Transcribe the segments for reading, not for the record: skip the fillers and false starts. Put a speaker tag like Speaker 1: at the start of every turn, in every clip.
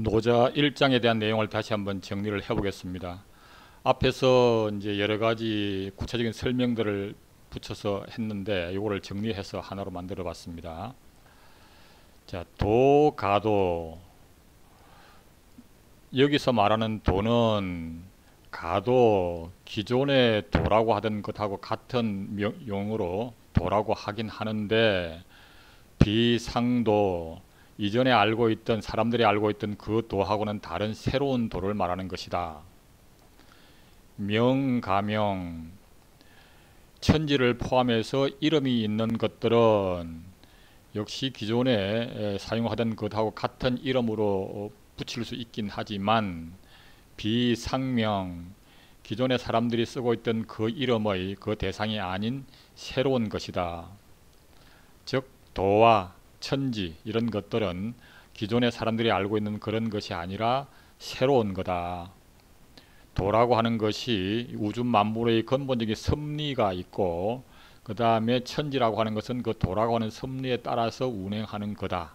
Speaker 1: 노자 1장에 대한 내용을 다시 한번 정리를 해보겠습니다. 앞에서 이제 여러 가지 구체적인 설명들을 붙여서 했는데 이거를 정리해서 하나로 만들어 봤습니다. 자, 도, 가도. 여기서 말하는 도는 가도 기존의 도라고 하던 것하고 같은 용어로 도라고 하긴 하는데, 비상도, 이전에 알고 있던 사람들이 알고 있던 그 도하고는 다른 새로운 도를 말하는 것이다. 명가명, 천지를 포함해서 이름이 있는 것들은 역시 기존에 사용하던 것하고 같은 이름으로 붙일 수 있긴 하지만, 비상명, 기존에 사람들이 쓰고 있던 그 이름의 그 대상이 아닌 새로운 것이다. 즉 도와 천지 이런 것들은 기존에 사람들이 알고 있는 그런 것이 아니라 새로운 거다. 도라고 하는 것이 우주 만물의 근본적인 섭리가 있고, 그 다음에 천지라고 하는 것은 그 도라고 하는 섭리에 따라서 운행하는 거다.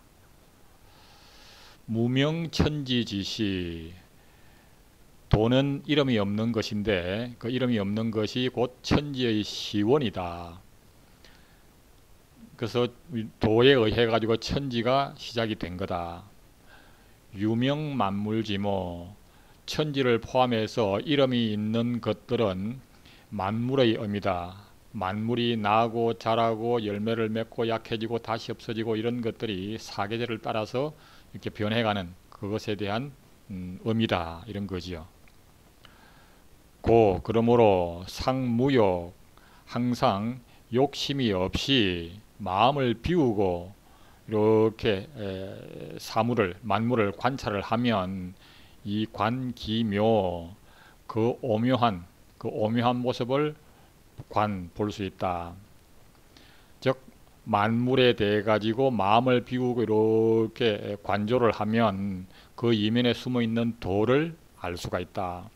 Speaker 1: 무명천지지시, 도는 이름이 없는 것인데 그 이름이 없는 것이 곧 천지의 시원이다. 그래서 도에 의해 가지고 천지가 시작이 된 거다. 유명만물지모, 천지를 포함해서 이름이 있는 것들은 만물의 의미다. 만물이 나고 자라고 열매를 맺고 약해지고 다시 없어지고 이런 것들이 사계절을 따라서 이렇게 변해가는 그것에 대한 의미다, 이런 거지요. 그러므로 상무욕, 항상 욕심이 없이 마음을 비우고 이렇게 만물을 관찰을 하면 이 관기묘, 그 오묘한 모습을 볼 수 있다. 즉 만물에 대해 가지고 마음을 비우고 이렇게 관조를 하면 그 이면에 숨어 있는 도를 알 수가 있다.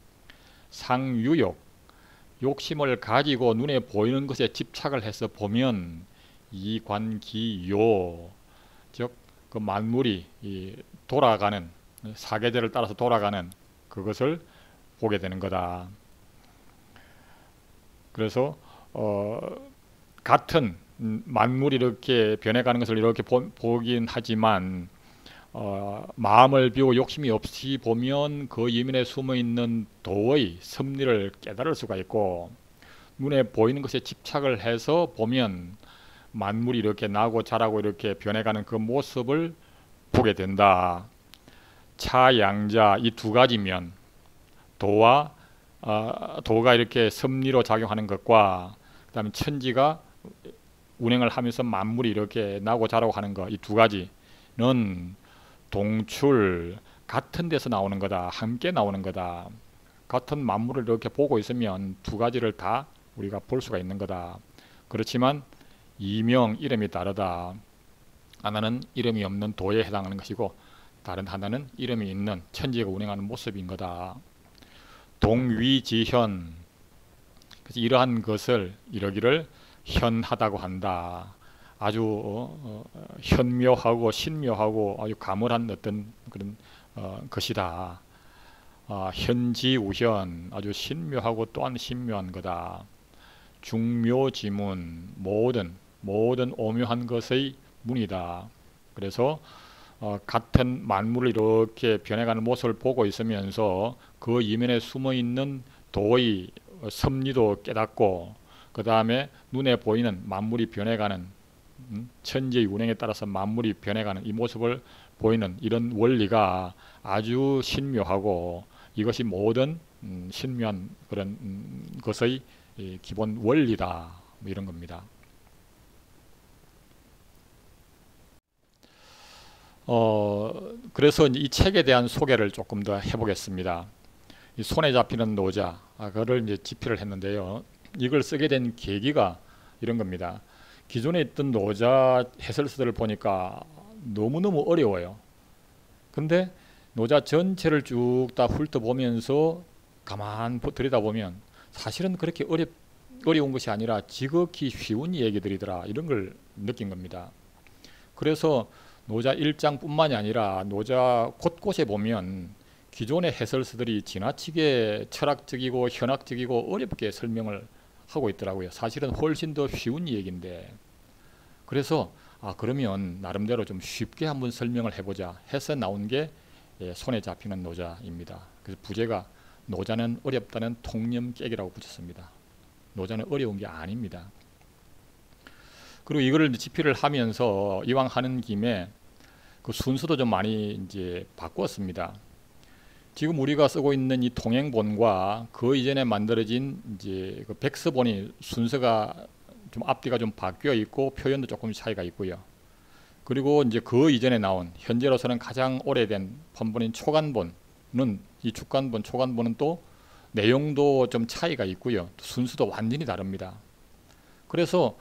Speaker 1: 상유욕, 욕심을 가지고 눈에 보이는 것에 집착을 해서 보면 이관기요, 즉 그 만물이 돌아가는 사계절을 따라서 돌아가는 그것을 보게 되는 거다. 그래서 같은 만물이 이렇게 변해가는 것을 이렇게 보긴 하지만, 마음을 비우고 욕심이 없이 보면 그 이면에 숨어있는 도의 섭리를 깨달을 수가 있고, 눈에 보이는 것에 집착을 해서 보면 만물이 이렇게 나고 자라고 이렇게 변해가는 그 모습을 보게 된다. 차양자, 이 두 가지면 도가 이렇게 섭리로 작용하는 것과 그 다음에 천지가 운행을 하면서 만물이 이렇게 나고 자라고 하는 것, 이 두 가지는 동출, 같은 데서 나오는 거다. 함께 나오는 거다. 같은 만물을 이렇게 보고 있으면 두 가지를 다 우리가 볼 수가 있는 거다. 그렇지만 이름이 다르다. 하나는 이름이 없는 도에 해당하는 것이고, 다른 하나는 이름이 있는 천지가 운행하는 모습인 거다. 동위지현, 그래서 이러한 것을 이러기를 현하다고 한다. 아주 현묘하고 신묘하고 아주 가물한 어떤 그런 것이다. 현지우현, 아주 신묘하고 또한 신묘한 거다. 중묘지문, 모든 오묘한 것의 문이다. 그래서 같은 만물을 이렇게 변해가는 모습을 보고 있으면서 그 이면에 숨어있는 도의 섭리도 깨닫고, 그 다음에 눈에 보이는 만물이 변해가는, 천지의 운행에 따라서 만물이 변해가는 이 모습을 보이는 이런 원리가 아주 신묘하고, 이것이 모든 신묘한 그런 것의 기본 원리다, 뭐 이런 겁니다. 그래서 이 책에 대한 소개를 조금 더 해보겠습니다. 이 손에 잡히는 노자, 그거를 이제 집필을 했는데요. 이걸 쓰게 된 계기가 이런 겁니다. 기존에 있던 노자 해설서들을 보니까 너무너무 어려워요. 근데 노자 전체를 쭉 다 훑어보면서 가만 들여다보면 사실은 그렇게 어려운 것이 아니라 지극히 쉬운 얘기들이더라, 이런 걸 느낀 겁니다. 그래서 노자 1장뿐만이 아니라 노자 곳곳에 보면 기존의 해설서들이 지나치게 철학적이고 현학적이고 어렵게 설명을 하고 있더라고요. 사실은 훨씬 더 쉬운 얘기인데, 그래서 그러면 나름대로 좀 쉽게 한번 설명을 해보자 해서 나온 게 손에 잡히는 노자입니다. 그래서 부제가 노자는 어렵다는 통념 깨기라고 붙였습니다. 노자는 어려운 게 아닙니다. 그리고 이거를 집필을 하면서 이왕 하는 김에 그 순서도 좀 많이 이제 바꿨습니다. 지금 우리가 쓰고 있는 이 통행본과 그 이전에 만들어진 이제 그 백서본이 순서가 좀 앞뒤가 좀 바뀌어 있고 표현도 조금 차이가 있고요. 그리고 이제 그 이전에 나온 현재로서는 가장 오래된 판본인 초간본은, 이 축간본, 초간본은 또 내용도 좀 차이가 있고요. 순서도 완전히 다릅니다. 그래서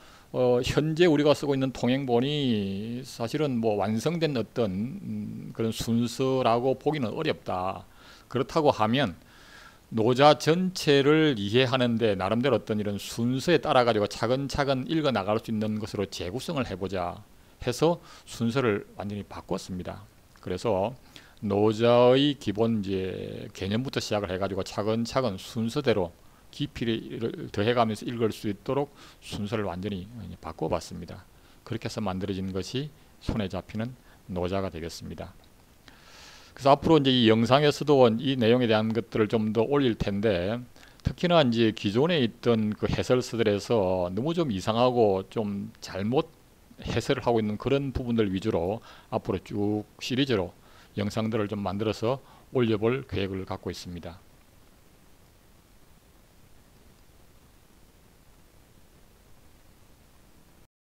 Speaker 1: 현재 우리가 쓰고 있는 통행본이 사실은 뭐 완성된 어떤 그런 순서라고 보기는 어렵다. 그렇다고 하면 노자 전체를 이해하는데 나름대로 어떤 이런 순서에 따라 가지고 차근차근 읽어 나갈 수 있는 것으로 재구성을 해보자 해서 순서를 완전히 바꿨습니다. 그래서 노자의 기본 이제 개념부터 시작을 해가지고 차근차근 순서대로 깊이를 더해가면서 읽을 수 있도록 순서를 완전히 바꿔봤습니다. 그렇게 해서 만들어진 것이 손에 잡히는 노자가 되겠습니다. 그래서 앞으로 이제 이 영상에서도 이 내용에 대한 것들을 좀 더 올릴 텐데, 특히나 이제 기존에 있던 그 해설서들에서 너무 좀 이상하고 좀 잘못 해설을 하고 있는 그런 부분들 위주로 앞으로 쭉 시리즈로 영상들을 좀 만들어서 올려볼 계획을 갖고 있습니다.